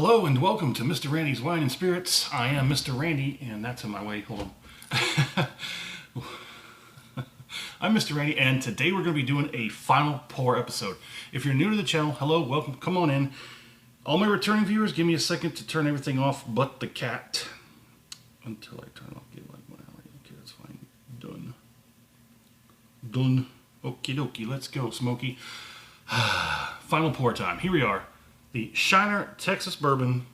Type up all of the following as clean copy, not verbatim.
Hello and welcome to Mr. Randy's Wine and Spirits. I am Mr. Randy, and that's in my way. Hold on. I'm Mr. Randy, and today we're going to be doing a final pour episode. If you're new to the channel, hello, welcome, come on in. All my returning viewers, give me a second to turn everything off but the cat. Until I turn off, get like 1 hour. Okay, that's fine. Done. Done. Okie dokie, let's go, Smokey. Final pour time. Here we are. The Shiner Texas Bourbon,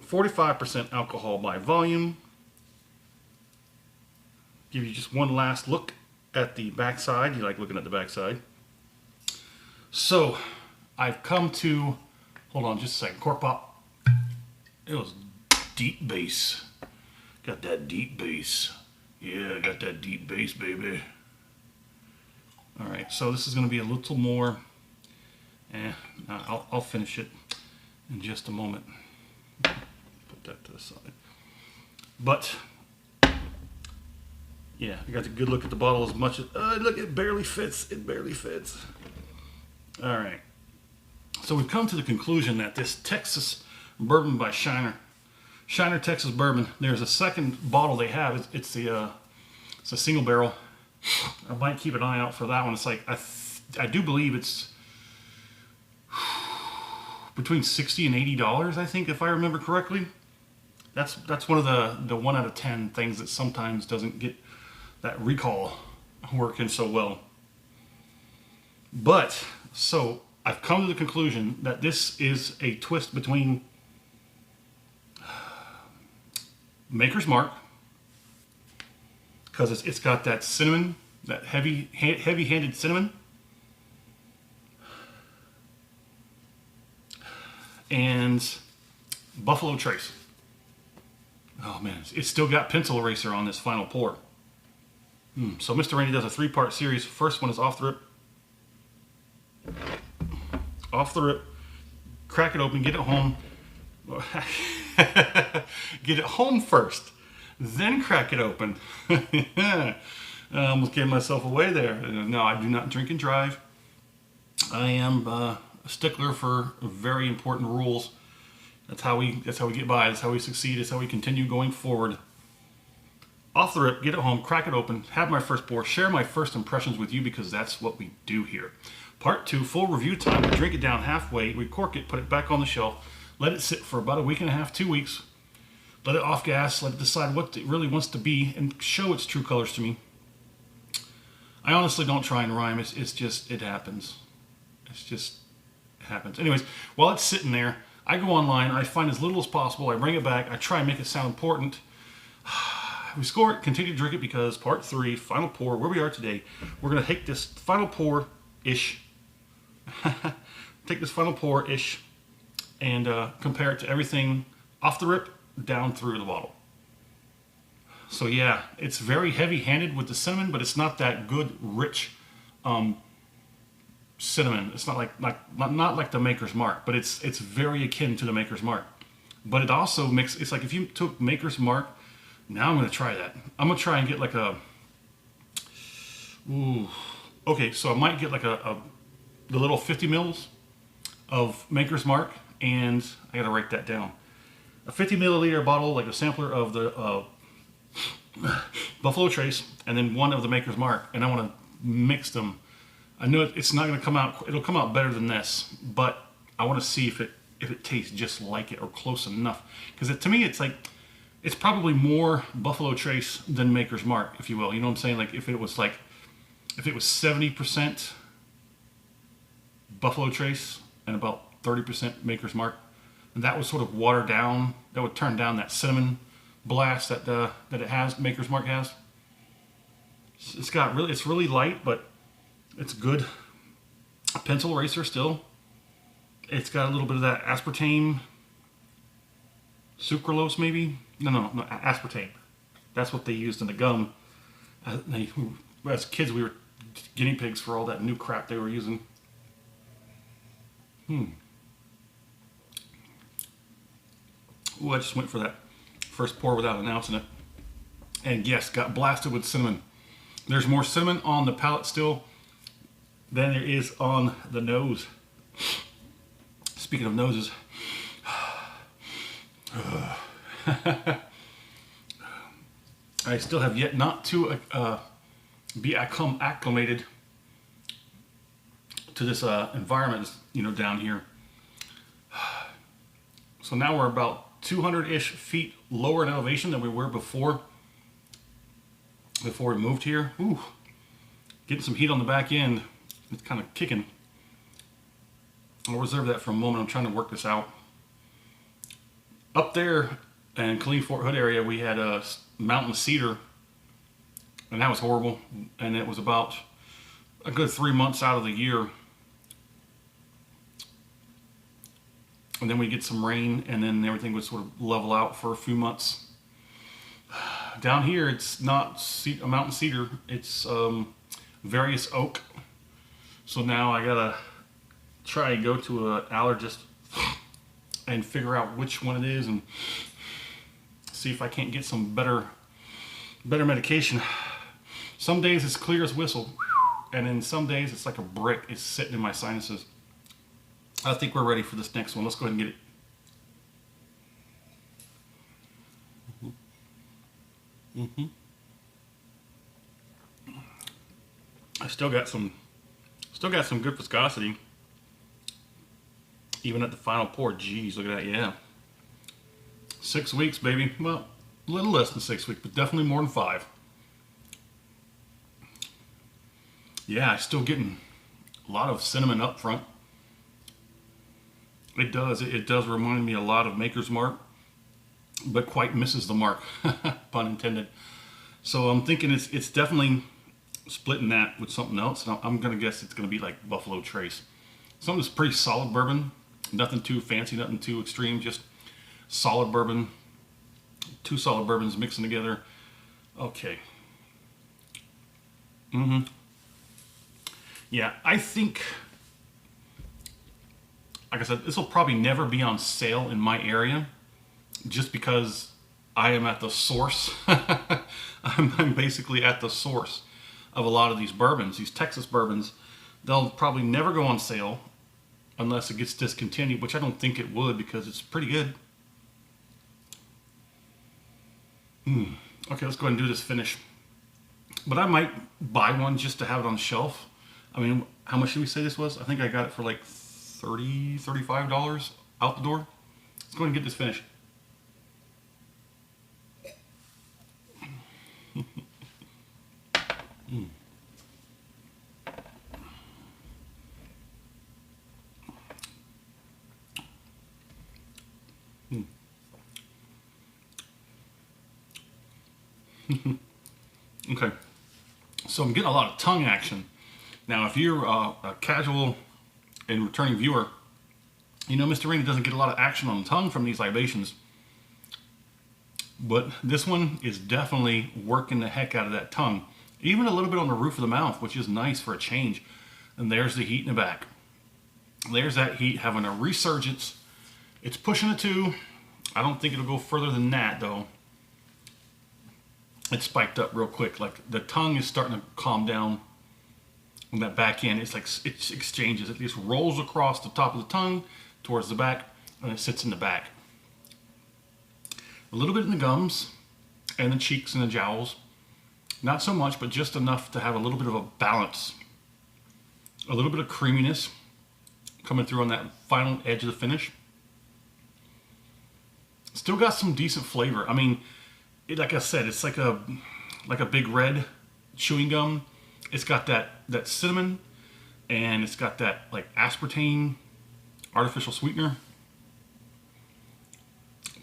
45% alcohol by volume. Give you just one last look at the backside. You like looking at the backside. So, I've come to, hold on just a second, cork pop. It was deep bass. Got that deep bass. Yeah, got that deep bass, baby. Alright, so this is going to be a little more. I'll finish it in just a moment. Put that to the side. But yeah, I got a good look at the bottle as much as look, it barely fits. It barely fits. All right. So we've come to the conclusion that this Texas Bourbon by Shiner Texas Bourbon. There's a second bottle they have. It's a single barrel. I might keep an eye out for that one. It's like I do believe it's between $60 and $80, I think, if I remember correctly. That's one of the 1 out of 10 things that sometimes doesn't get that recall working so well. But, so, I've come to the conclusion that this is a twist between Maker's Mark, because it's got that cinnamon, that heavy-handed cinnamon, and Buffalo Trace. Oh man, it's still got pencil eraser on this final pour. So Mr. Randy does a 3-part series. First one is off the rip. Off the rip. Crack it open, get it home. Get it home first. Then crack it open. I almost gave myself away there. No, I do not drink and drive. I am a stickler for very important rules. That's how we get by. That's how we succeed. That's how we continue going forward. Off the rip, get it home, crack it open, have my first pour, share my first impressions with you because that's what we do here. Part 2, full review time. We drink it down halfway, we cork it, put it back on the shelf, let it sit for about a week and a half, 2 weeks. Let it off gas, let it decide what it really wants to be and show its true colors to me. I honestly don't try and rhyme. It's just, it happens. It's just happens. Anyways, while it's sitting there, I go online, I find as little as possible, I bring it back, I try and make it sound important. We score it, continue to drink it because part 3, final pour, where we are today, we're going to take this final pour-ish, and compare it to everything off the rip, down through the bottle. So yeah, it's very heavy-handed with the cinnamon, but it's not that good, rich, cinnamon. It's not like the Maker's Mark, but it's very akin to the Maker's Mark. But it also it's like if you took Maker's Mark, now I'm going to try that. I'm going to try and get like a, okay, so I might get like the little 50 mils of Maker's Mark, and I got to write that down. A 50 milliliter bottle, like a sampler of the Buffalo Trace, and then one of the Maker's Mark, and I want to mix them. I know it's not going to come out, it'll come out better than this, but I want to see if it tastes just like it or close enough. Because to me, it's like, it's probably more Buffalo Trace than Maker's Mark, if you will. You know what I'm saying? Like if it was 70% Buffalo Trace and about 30% Maker's Mark, and that would sort of water down, that would turn down that cinnamon blast that it has, Maker's Mark has. It's really light, but it's good. Pencil eraser still. It's got a little bit of that aspartame, sucralose maybe. No, aspartame. That's what they used in the gum. As kids, we were guinea pigs for all that new crap they were using. Ooh, I just went for that first pour without announcing it. And yes, got blasted with cinnamon. There's more cinnamon on the palate still than there is on the nose. Speaking of noses, I still have yet not to be acclimated to this environment, you know, down here. So now we're about 200-ish feet lower in elevation than we were before we moved here. Ooh, getting some heat on the back end. It's kind of kicking. I'll reserve that for a moment. I'm trying to work this out. Up there in Killeen Fort Hood area, we had a mountain cedar, and that was horrible. And it was about a good 3 months out of the year. And then we get some rain, and then everything would sort of level out for a few months. Down here, it's not a mountain cedar, it's various oak. So now I gotta try and go to an allergist and figure out which one it is and see if I can't get some better medication. Some days it's clear as whistle, and then some days it's like a brick. It's sitting in my sinuses. I think we're ready for this next one. Let's go ahead and get it. I still got some good viscosity, even at the final pour. Jeez, look at that. Yeah, 6 weeks, baby. Well, a little less than 6 weeks, but definitely more than 5. Yeah, I'm still getting a lot of cinnamon up front. It does. It does remind me a lot of Maker's Mark, but quite misses the mark, pun intended. So I'm thinking it's definitely splitting that with something else. And I'm going to guess it's going to be like Buffalo Trace. Something that's pretty solid bourbon. Nothing too fancy, nothing too extreme. Just solid bourbon. 2 solid bourbons mixing together. Okay. Yeah, I think, like I said, this will probably never be on sale in my area, just because I am at the source. I'm basically at the source of a lot of these bourbons, these Texas bourbons. They'll probably never go on sale unless it gets discontinued, which I don't think it would, because it's pretty good. Okay, let's go ahead and do this finish. But I might buy one just to have it on the shelf. I mean, how much did we say this was? I think I got it for like $30, $35 out the door. Let's go ahead and get this finished. Okay, so I'm getting a lot of tongue action. Now, if you're a casual and returning viewer, you know Mr. Randy doesn't get a lot of action on the tongue from these libations. But this one is definitely working the heck out of that tongue. Even a little bit on the roof of the mouth, which is nice for a change. And there's the heat in the back. There's that heat having a resurgence. It's pushing a 2. I don't think it'll go further than that, though. It spiked up real quick. Like, the tongue is starting to calm down on that back end. It's like it exchanges. It just rolls across the top of the tongue towards the back, and it sits in the back. A little bit in the gums and the cheeks and the jowls. Not so much, but just enough to have a little bit of a balance. A little bit of creaminess coming through on that final edge of the finish. Still got some decent flavor. I mean, like I said, it's like a Big Red chewing gum. It's got that cinnamon, and it's got that like aspartame artificial sweetener.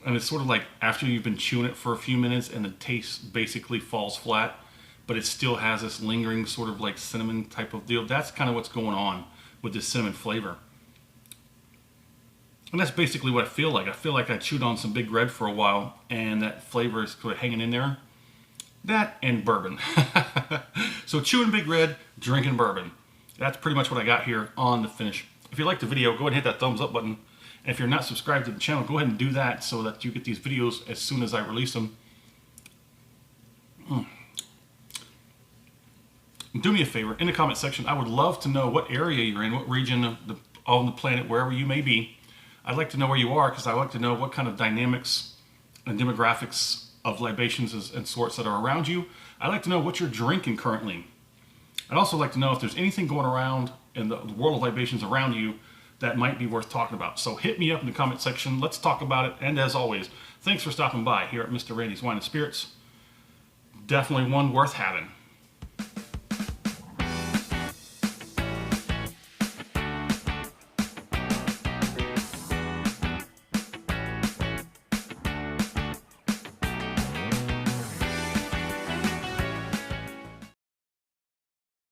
And it's sort of like after you've been chewing it for a few minutes and the taste basically falls flat, but it still has this lingering sort of like cinnamon type of deal. That's kind of what's going on with this cinnamon flavor. And that's basically what I feel like. I feel like I chewed on some Big Red for a while, and that flavor is sort of hanging in there. That and bourbon. So chewing Big Red, drinking bourbon. That's pretty much what I got here on the finish. If you liked the video, go ahead and hit that thumbs up button. And if you're not subscribed to the channel, go ahead and do that so that you get these videos as soon as I release them. Do me a favor, in the comment section, I would love to know what area you're in, what region on the planet, wherever you may be. I'd like to know where you are, because I like to know what kind of dynamics and demographics of libations and sorts that are around you. I'd like to know what you're drinking currently. I'd also like to know if there's anything going around in the world of libations around you that might be worth talking about. So hit me up in the comment section. Let's talk about it. And as always, thanks for stopping by here at Mr. Randy's Wine and Spirits. Definitely one worth having.